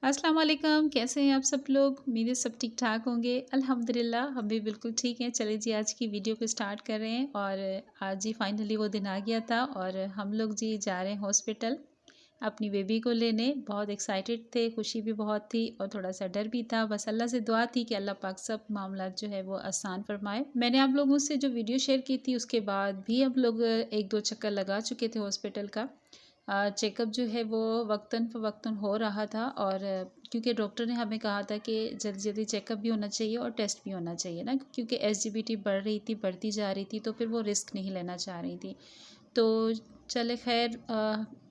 अस्सलाम वालेकुम, कैसे हैं आप सब लोग? उम्मीद है सब ठीक-ठाक होंगे। अल्हम्दुलिल्लाह हम भी बिल्कुल ठीक हैं। चलिए जी आज की वीडियो को स्टार्ट कर रहे हैं और आज जी फाइनली वो दिन आ गया था और हम लोग जी जा रहे हैं हॉस्पिटल अपनी बेबी को लेने। बहुत एक्साइटेड थे, खुशी भी बहुत थी और थोड़ा-सा डर भी था। बस अल्लाह से दुआ थी कि अल्लाह पाक सब मामलात जो है वो आसान फरमाए। मैंने आप लोगों से जो वीडियो शेयर की थी उसके बाद भी हम लोग 1-2 चक्कर लगा चुके थे हॉस्पिटल का। चेकअप जो है वो वक्तन हो रहा था और क्योंकि डॉक्टर ने हमें कहा था कि जल्दी-जल्दी चेकअप भी होना चाहिए और टेस्ट भी होना चाहिए ना, क्योंकि एसजीबीटी बढ़ रही थी, बढ़ती जा रही थी, तो फिर वो रिस्क नहीं लेना चाह रही थी। तो चले खैर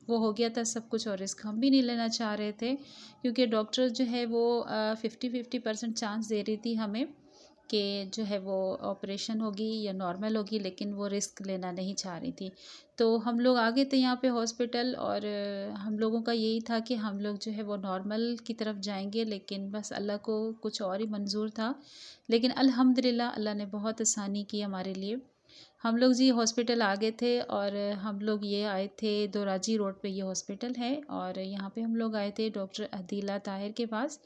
वो हो गया था सब कुछ और रिस्क हम भी नहीं लेना चाह रहे थे, क्योंकि डॉक्टर जो है वो 50-50% चांस दे रही थी हमें कि जो है वो ऑपरेशन होगी या नॉर्मल होगी, लेकिन वो रिस्क लेना नहीं चाह रही थी। तो हम लोग आ गए थे यहाँ पे हॉस्पिटल और हम लोगों का यही था कि हम लोग जो है वो नॉर्मल की तरफ जाएंगे, लेकिन बस अल्लाह को कुछ और ही मंजूर था। लेकिन अल्हम्दुलिल्लाह अल्लाह ने बहुत आसानी की हमारे लिए। हम लोग जी हॉस्पिटल आ गए थे और हम लोग ये आए थे दोराजी रोड पे, ये हॉस्पिटल है और यहाँ पे हम लोग आए थे डॉक्टर अदीला ताहिर के पास।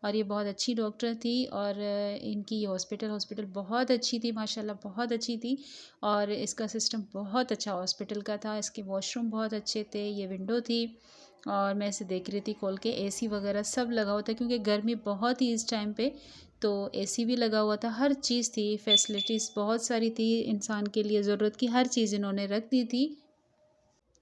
और ये बहुत अच्छी डॉक्टर थी और इनकी ये हॉस्पिटल बहुत अच्छी थी, माशाल्लाह बहुत अच्छी थी। और इसका सिस्टम बहुत अच्छा हॉस्पिटल का था, इसके वॉशरूम बहुत अच्छे थे, ये विंडो थी और मैं इसे देख रही थी खोल के। एसी वगैरह सब लगा हुआ था क्योंकि गर्मी बहुत थी इस टाइम पे, तो एसी भी लगा हुआ था, हर चीज़ थी, फैसिलिटीज़ बहुत सारी थी, इंसान के लिए ज़रूरत की हर चीज़ इन्होंने रख दी थी।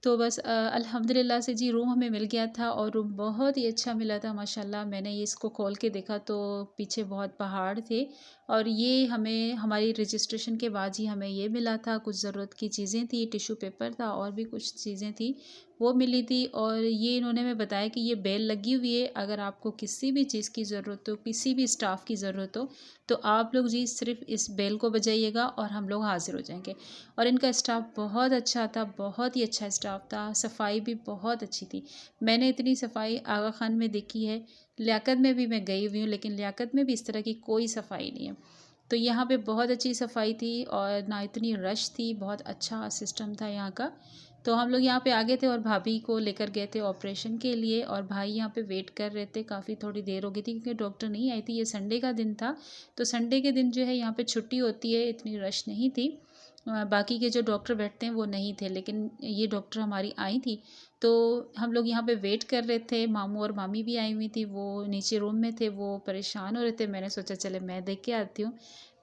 तो बस अल्हम्दुलिल्लाह से जी रूम हमें मिल गया था और रूम बहुत ही अच्छा मिला था माशाल्लाह। मैंने ये इसको खोल के देखा तो पीछे बहुत पहाड़ थे और ये हमें हमारी रजिस्ट्रेशन के बाद ही हमें ये मिला था। कुछ ज़रूरत की चीज़ें थी, टिश्यू पेपर था और भी कुछ चीज़ें थी, वो मिली थी। और ये इन्होंने हमें बताया कि ये बेल लगी हुई है, अगर आपको किसी भी चीज़ की ज़रूरत हो, किसी भी स्टाफ की ज़रूरत हो, तो आप लोग जी सिर्फ इस बेल को बजाइएगा और हम लोग हाज़िर हो जाएंगे। और इनका स्टाफ बहुत अच्छा था, बहुत ही अच्छा स्टाफ था, सफाई भी बहुत अच्छी थी। मैंने इतनी सफाई आगा खान में देखी है, लियाकत में भी मैं गई हुई हूँ, लेकिन लियाकत में भी इस तरह की कोई सफाई नहीं है। तो यहाँ पे बहुत अच्छी सफाई थी और ना इतनी रश थी, बहुत अच्छा सिस्टम था यहाँ का। तो हम लोग यहाँ पे आ गए थे और भाभी को लेकर गए थे ऑपरेशन के लिए और भाई यहाँ पे वेट कर रहे थे। काफ़ी थोड़ी देर हो गई थी क्योंकि डॉक्टर नहीं आई थी, ये संडे का दिन था, तो संडे के दिन जो है यहाँ पे छुट्टी होती है, इतनी रश नहीं थी। बाकी के जो डॉक्टर बैठते हैं वो नहीं थे, लेकिन ये डॉक्टर हमारी आई थी। तो हम लोग यहाँ पे वेट कर रहे थे, मामू और मामी भी आई हुई थी, वो नीचे रूम में थे, वो परेशान हो रहे थे। मैंने सोचा चले मैं देख के आती हूँ।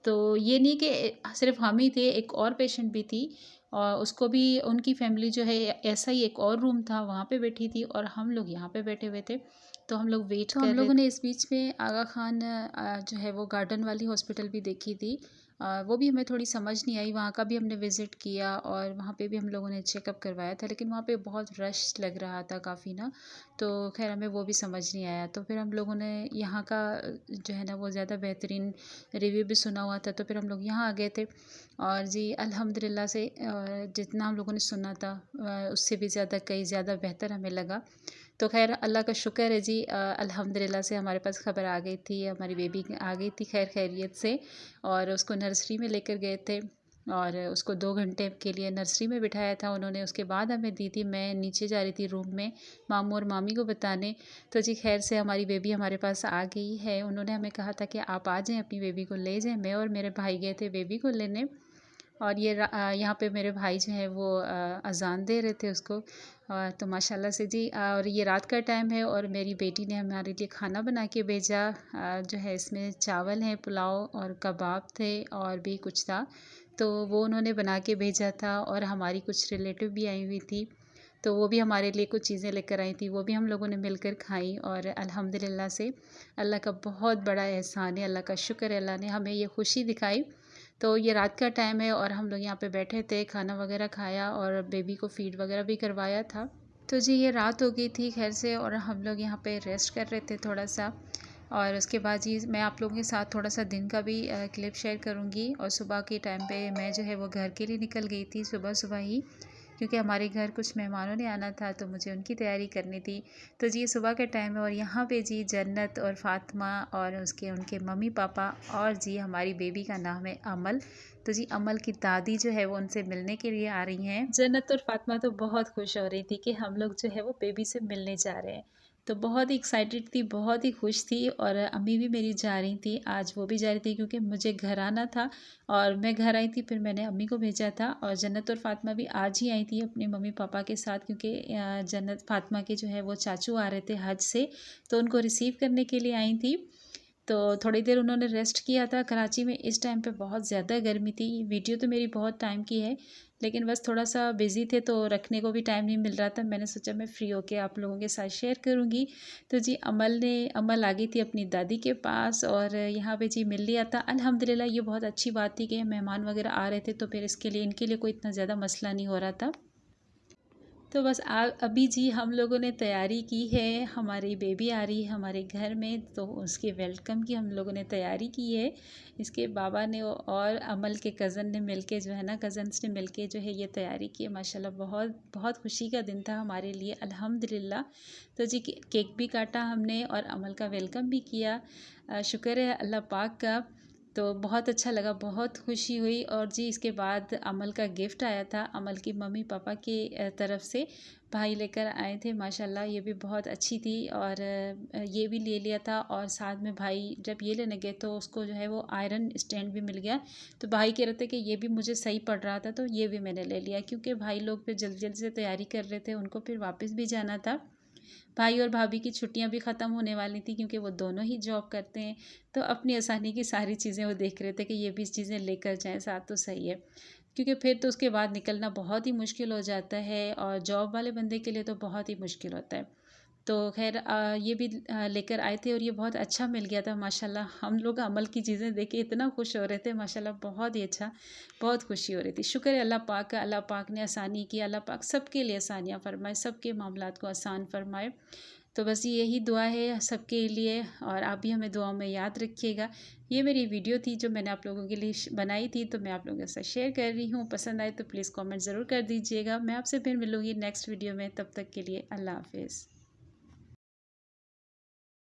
तो ये नहीं कि सिर्फ हम ही थे, एक और पेशेंट भी थी और उसको भी उनकी फैमिली जो है ऐसा ही एक और रूम था वहाँ पे बैठी थी और हम लोग यहाँ पे बैठे हुए थे। तो हम लोग वेट कर हम लोगों ने इस बीच में आगा खान जो है वो गार्डन वाली हॉस्पिटल भी देखी थी। वो भी हमें थोड़ी समझ नहीं आई, वहाँ का भी हमने विज़िट किया और वहाँ पे भी हम लोगों ने चेकअप करवाया था, लेकिन वहाँ पे बहुत रश लग रहा था काफ़ी ना, तो खैर हमें वो भी समझ नहीं आया। तो फिर हम लोगों ने यहाँ का जो है ना वो ज़्यादा बेहतरीन रिव्यू भी सुना हुआ था, तो फिर हम लोग यहाँ आ गए थे। और जी अल्हम्दुलिल्लाह से जितना हम लोगों ने सुना था उससे भी ज़्यादा कई ज़्यादा बेहतर हमें लगा। तो खैर अल्लाह का शुक्र है जी, अल्हम्दुलिल्लाह से हमारे पास ख़बर आ गई थी, हमारी बेबी आ गई थी खैर खैरियत से। और उसको नर्सरी में लेकर गए थे और उसको 2 घंटे के लिए नर्सरी में बिठाया था उन्होंने। उसके बाद हमें दी थी, मैं नीचे जा रही थी रूम में मामू और मामी को बताने। तो जी खैर से हमारी बेबी हमारे पास आ गई है। उन्होंने हमें कहा था कि आप आ जाएँ, अपनी बेबी को ले जाएँ। मैं और मेरे भाई गए थे बेबी को लेने और ये यहाँ पे मेरे भाई जो हैं वो अज़ान दे रहे थे उसको। तो माशाल्लाह से जी और ये रात का टाइम है और मेरी बेटी ने हमारे लिए खाना बना के भेजा। जो है इसमें चावल हैं, पुलाव और कबाब थे और भी कुछ था, तो वो उन्होंने बना के भेजा था। और हमारी कुछ रिलेटिव भी आई हुई थी, तो वो भी हमारे लिए कुछ चीज़ें लेकर आई थी, वो भी हम लोगों ने मिलकर खाई। और अल्हम्दुलिल्लाह से अल्लाह का बहुत बड़ा एहसान है, अल्लाह का शुक्र है, अल्लाह ने हमें ये खुशी दिखाई। तो ये रात का टाइम है और हम लोग यहाँ पे बैठे थे, खाना वगैरह खाया और बेबी को फ़ीड वगैरह भी करवाया था। तो जी ये रात हो गई थी खैर से और हम लोग यहाँ पे रेस्ट कर रहे थे थोड़ा सा। और उसके बाद जी मैं आप लोगों के साथ थोड़ा सा दिन का भी क्लिप शेयर करूँगी। और सुबह के टाइम पे मैं जो है वो घर के लिए निकल गई थी सुबह सुबह ही, क्योंकि हमारे घर कुछ मेहमानों ने आना था, तो मुझे उनकी तैयारी करनी थी। तो जी ये सुबह का टाइम है और यहाँ पे जी जन्नत और फ़ातिमा और उसके उनके मम्मी पापा और जी हमारी बेबी का नाम है अमल। तो जी अमल की दादी जो है वो उनसे मिलने के लिए आ रही हैं। जन्नत और फ़ातिमा तो बहुत खुश हो रही थी कि हम लोग जो है वो बेबी से मिलने जा रहे हैं। तो बहुत ही एक्साइटेड थी, बहुत ही खुश थी और अम्मी भी मेरी जा रही थी, आज वो भी जा रही थी क्योंकि मुझे घर आना था और मैं घर आई थी, फिर मैंने अम्मी को भेजा था और जन्नत और फ़ातिमा भी आज ही आई थी अपने मम्मी पापा के साथ क्योंकि जन्नत फ़ातिमा के जो है वो चाचू आ रहे थे हज से, तो उनको रिसीव करने के लिए आई थी। तो थोड़ी देर उन्होंने रेस्ट किया था। कराची में इस टाइम पे बहुत ज़्यादा गर्मी थी। वीडियो तो मेरी बहुत टाइम की है, लेकिन बस थोड़ा-सा बिज़ी थे तो रखने को भी टाइम नहीं मिल रहा था। मैंने सोचा मैं फ्री होके आप लोगों के साथ शेयर करूँगी। तो जी अमल आ गई थी अपनी दादी के पास और यहाँ पे जी मिल लिया था। अल्हम्दुलिल्लाह ये बहुत अच्छी बात थी कि मेहमान वगैरह आ रहे थे तो फिर इसके लिए इनके लिए कोई इतना ज़्यादा मसला नहीं हो रहा था। तो बस अभी जी हम लोगों ने तैयारी की है, हमारी बेबी आ रही है हमारे घर में तो उसके वेलकम की हम लोगों ने तैयारी की है। इसके बाबा ने और अमल के कज़न ने मिलके जो है ना कज़न्स ने मिलके जो है ये तैयारी की है। माशाल्लाह बहुत बहुत खुशी का दिन था हमारे लिए अल्हम्दुलिल्लाह। तो जी केक भी काटा हमने और अमल का वेलकम भी किया। शुक्र है अल्लाह पाक का। तो बहुत अच्छा लगा, बहुत खुशी हुई और जी इसके बाद अमल का गिफ्ट आया था। अमल की मम्मी पापा की तरफ से भाई लेकर आए थे माशाल्लाह, ये भी बहुत अच्छी थी और ये भी ले लिया था और साथ में भाई जब ये लेने गए तो उसको जो है वो आयरन स्टैंड भी मिल गया। तो भाई कह रहे थे कि ये भी मुझे सही पड़ रहा था तो ये भी मैंने ले लिया क्योंकि भाई लोग फिर जल्दी जल्दी से तैयारी कर रहे थे, उनको फिर वापस भी जाना था। भाई और भाभी की छुट्टियां भी ख़त्म होने वाली थी क्योंकि वो दोनों ही जॉब करते हैं, तो अपनी आसानी की सारी चीज़ें वो देख रहे थे कि ये भी चीज़ें लेकर जाएं साथ तो सही है, क्योंकि फिर तो उसके बाद निकलना बहुत ही मुश्किल हो जाता है और जॉब वाले बंदे के लिए तो बहुत ही मुश्किल होता है। तो खैर ये भी लेकर आए थे और ये बहुत अच्छा मिल गया था माशाल्लाह। हम लोग अमल की चीज़ें देख के इतना खुश हो रहे थे माशाल्लाह, बहुत ही अच्छा, बहुत खुशी हो रही थी। शुक्र है अल्लाह पाक का, अल्लाह पाक ने आसानी की, अल्लाह पाक सबके लिए आसानियाँ फ़रमाए, सबके मामलात को आसान फ़रमाए। तो बस यही दुआ है सबके लिए और आप भी हमें दुआओं में याद रखिएगा। ये मेरी वीडियो थी जो मैंने आप लोगों के लिए बनाई थी, तो मैं आप लोगों के साथ शेयर कर रही हूँ। पसंद आए तो प्लीज़ कमेंट ज़रूर कर दीजिएगा। मैं आपसे फिर मिलूँगी नेक्स्ट वीडियो में, तब तक के लिए अल्लाह हाफ़िज़।